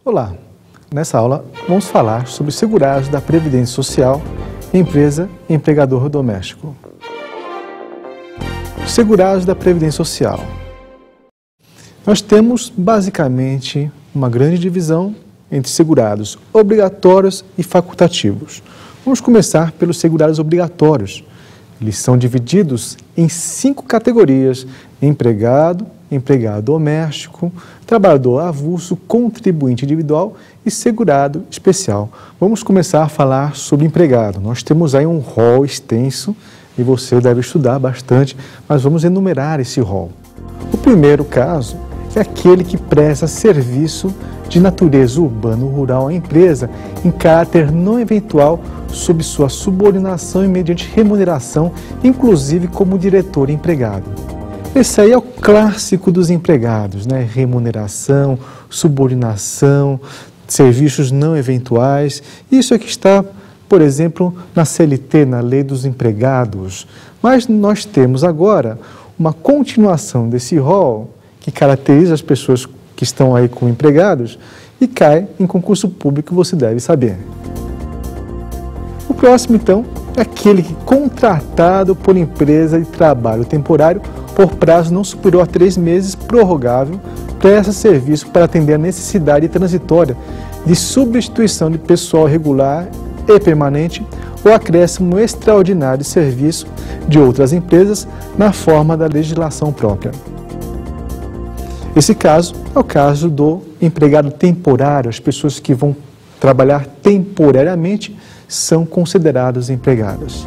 Olá, nessa aula vamos falar sobre segurados da Previdência Social, empresa e empregador doméstico. Segurados da Previdência Social. Nós temos basicamente uma grande divisão entre segurados obrigatórios e facultativos. Vamos começar pelos segurados obrigatórios. Eles são divididos em 5 categorias: empregado, empregado doméstico, trabalhador avulso, contribuinte individual e segurado especial. Vamos começar a falar sobre empregado. Nós temos aí um rol extenso e você deve estudar bastante, mas vamos enumerar esse rol. O primeiro caso é aquele que presta serviço de natureza urbano-rural à empresa em caráter não eventual sob sua subordinação e mediante remuneração, inclusive como diretor empregado. Esse aí é o clássico dos empregados, né? Remuneração, subordinação, serviços não eventuais. Isso aqui está, por exemplo, na CLT, na Lei dos Empregados. Mas nós temos agora uma continuação desse rol que caracteriza as pessoas que estão aí como empregados e cai em concurso público, você deve saber. O próximo, então, é aquele que contratado por empresa de trabalho temporário por prazo não superior a 3 meses, prorrogável, presta serviço para atender a necessidade transitória de substituição de pessoal regular e permanente ou acréscimo extraordinário de serviço de outras empresas na forma da legislação própria. Esse caso é o caso do empregado temporário. As pessoas que vão trabalhar temporariamente são consideradas empregadas.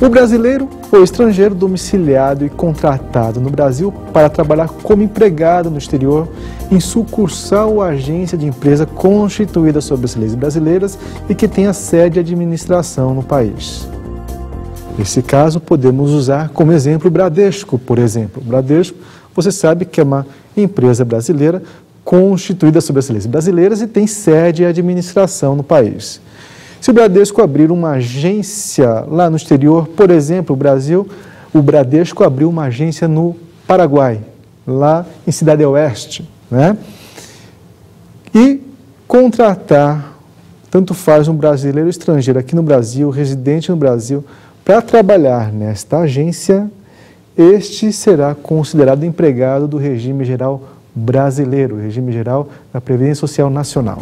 O brasileiro ou estrangeiro domiciliado e contratado no Brasil para trabalhar como empregado no exterior em sucursal ou agência de empresa constituída sob as leis brasileiras e que tenha sede e administração no país. Nesse caso, podemos usar como exemplo o Bradesco, por exemplo. O Bradesco, você sabe que é uma empresa brasileira constituída sob as leis brasileiras e tem sede e administração no país. Se o Bradesco abrir uma agência lá no exterior, por exemplo, o Bradesco abriu uma agência no Paraguai, lá em Cidade Oeste, né? E contratar, tanto faz um brasileiro ou estrangeiro aqui no Brasil, residente no Brasil, para trabalhar nesta agência, este será considerado empregado do regime geral brasileiro, regime geral da Previdência Social Nacional.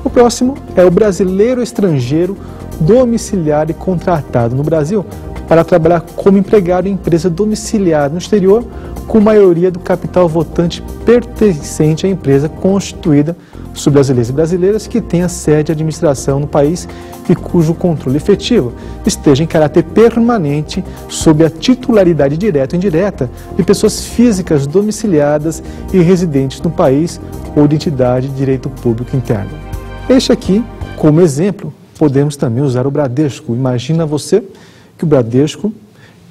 O próximo é o brasileiro estrangeiro domiciliado e contratado no Brasil para trabalhar como empregado em empresa domiciliada no exterior, com maioria do capital votante pertencente à empresa constituída sob as leis brasileiras que tenha sede e administração no país e cujo controle efetivo esteja em caráter permanente sob a titularidade direta ou indireta de pessoas físicas domiciliadas e residentes no país ou de entidade de direito público interno. Este aqui, como exemplo, podemos também usar o Bradesco. Imagina você que o Bradesco,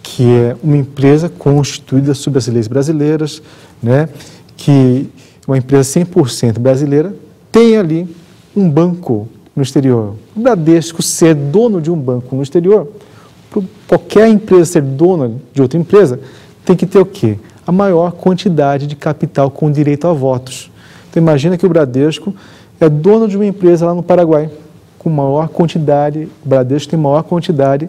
que é uma empresa constituída sob as leis brasileiras, né, que é uma empresa 100% brasileira, tem ali um banco no exterior. O Bradesco ser dono de um banco no exterior, para qualquer empresa ser dona de outra empresa, tem que ter o quê? A maior quantidade de capital com direito a votos. Então imagina que o Bradesco é dono de uma empresa lá no Paraguai, com maior quantidade, o Bradesco tem maior quantidade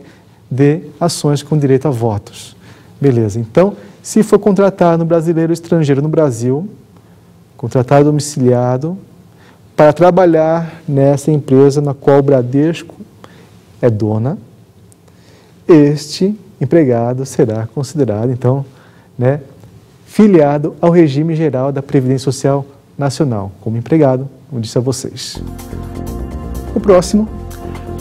de ações com direito a votos. Beleza, então, se for contratado um brasileiro ou estrangeiro no Brasil, contratado domiciliado, para trabalhar nessa empresa na qual o Bradesco é dona, este empregado será considerado, então, né, filiado ao regime geral da Previdência Social Nacional, como empregado, como disse a vocês. O próximo,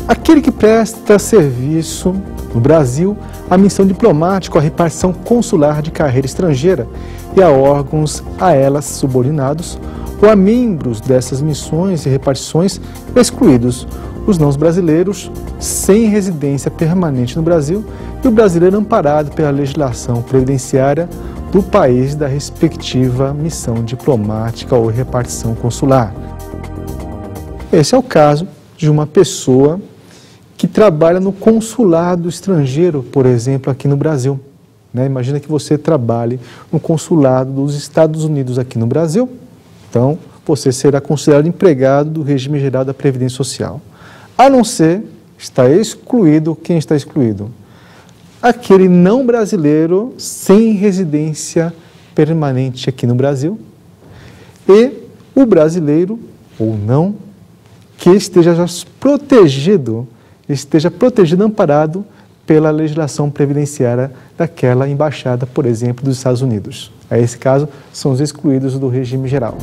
aquele que presta serviço no Brasil à missão diplomática ou à repartição consular de carreira estrangeira e a órgãos a elas subordinados ou a membros dessas missões e repartições, excluídos os não brasileiros sem residência permanente no Brasil e o brasileiro amparado pela legislação previdenciária do país da respectiva missão diplomática ou repartição consular. Esse é o caso de uma pessoa que trabalha no consulado estrangeiro, por exemplo, aqui no Brasil. Né? Imagina que você trabalhe no consulado dos Estados Unidos aqui no Brasil. Então, você será considerado empregado do regime geral da Previdência Social. A não ser, está excluído, quem está excluído? Aquele não brasileiro sem residência permanente aqui no Brasil e o brasileiro, ou não, que esteja já protegido, amparado pela legislação previdenciária daquela embaixada, por exemplo, dos Estados Unidos. A esse caso, são os excluídos do regime geral.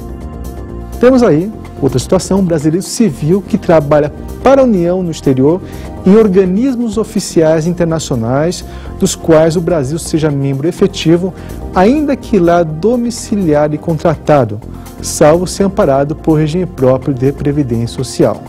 Temos aí outra situação, um brasileiro civil que trabalha para a União no exterior em organismos oficiais internacionais dos quais o Brasil seja membro efetivo, ainda que lá domiciliado e contratado, salvo ser amparado por regime próprio de previdência social.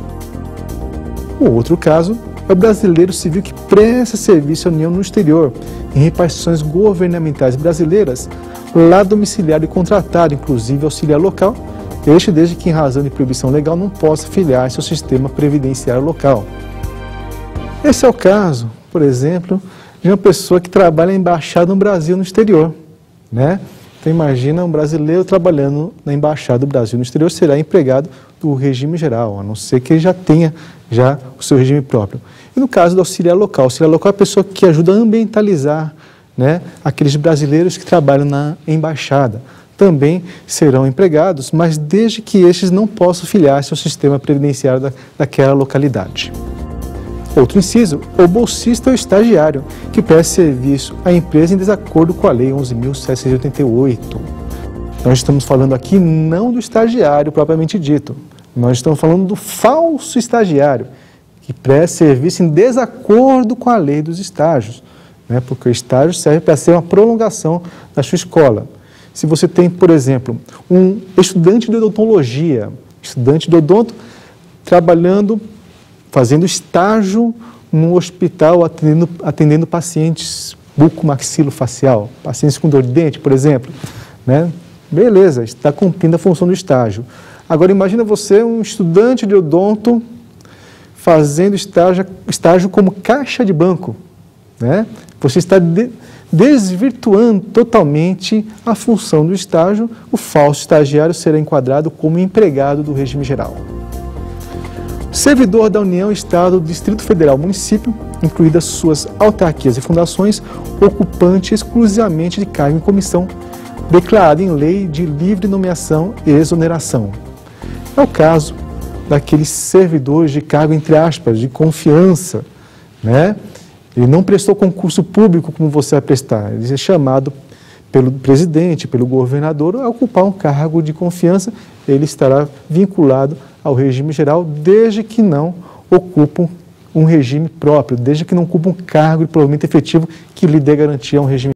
O outro caso é o brasileiro civil que presta serviço à União no exterior, em repartições governamentais brasileiras, lá domiciliado e contratado, inclusive auxiliar local, este desde que, em razão de proibição legal, não possa filiar-se ao sistema previdenciário local. Esse é o caso, por exemplo, de uma pessoa que trabalha em embaixada no Brasil no exterior, né? Então imagina um brasileiro trabalhando na embaixada do Brasil no exterior, será empregado do regime geral, a não ser que ele já tenha o seu regime próprio. E no caso do auxiliar local é a pessoa que ajuda a ambientalizar, né, aqueles brasileiros que trabalham na embaixada. Também serão empregados, mas desde que estes não possam filiar-se ao sistema previdenciário daquela localidade. Outro inciso, o bolsista ou estagiário, que presta serviço à empresa em desacordo com a Lei 11.788. Nós estamos falando aqui não do estagiário propriamente dito, nós estamos falando do falso estagiário, que presta serviço em desacordo com a lei dos estágios, né? Porque o estágio serve para ser uma prolongação da sua escola. Se você tem, por exemplo, um estudante de odontologia, estudante de odonto, trabalhando, fazendo estágio num hospital, atendendo pacientes bucomaxilofacial, pacientes com dor de dente, por exemplo, né? Beleza, está cumprindo a função do estágio. Agora imagina você, um estudante de odonto, fazendo estágio como caixa de banco, né? Você está desvirtuando totalmente a função do estágio. O falso estagiário será enquadrado como empregado do regime geral. Servidor da União, Estado, Distrito Federal, Município, incluídas suas autarquias e fundações, ocupante exclusivamente de cargo em comissão, declarado em lei de livre nomeação e exoneração. É o caso daqueles servidores de cargo, entre aspas, de confiança, né? Ele não prestou concurso público como você vai prestar, ele é chamado pelo presidente, pelo governador, a ocupar um cargo de confiança, ele estará vinculado ao regime geral, desde que não ocupe um regime próprio, desde que não ocupe um cargo de provimento efetivo que lhe dê garantia a um regime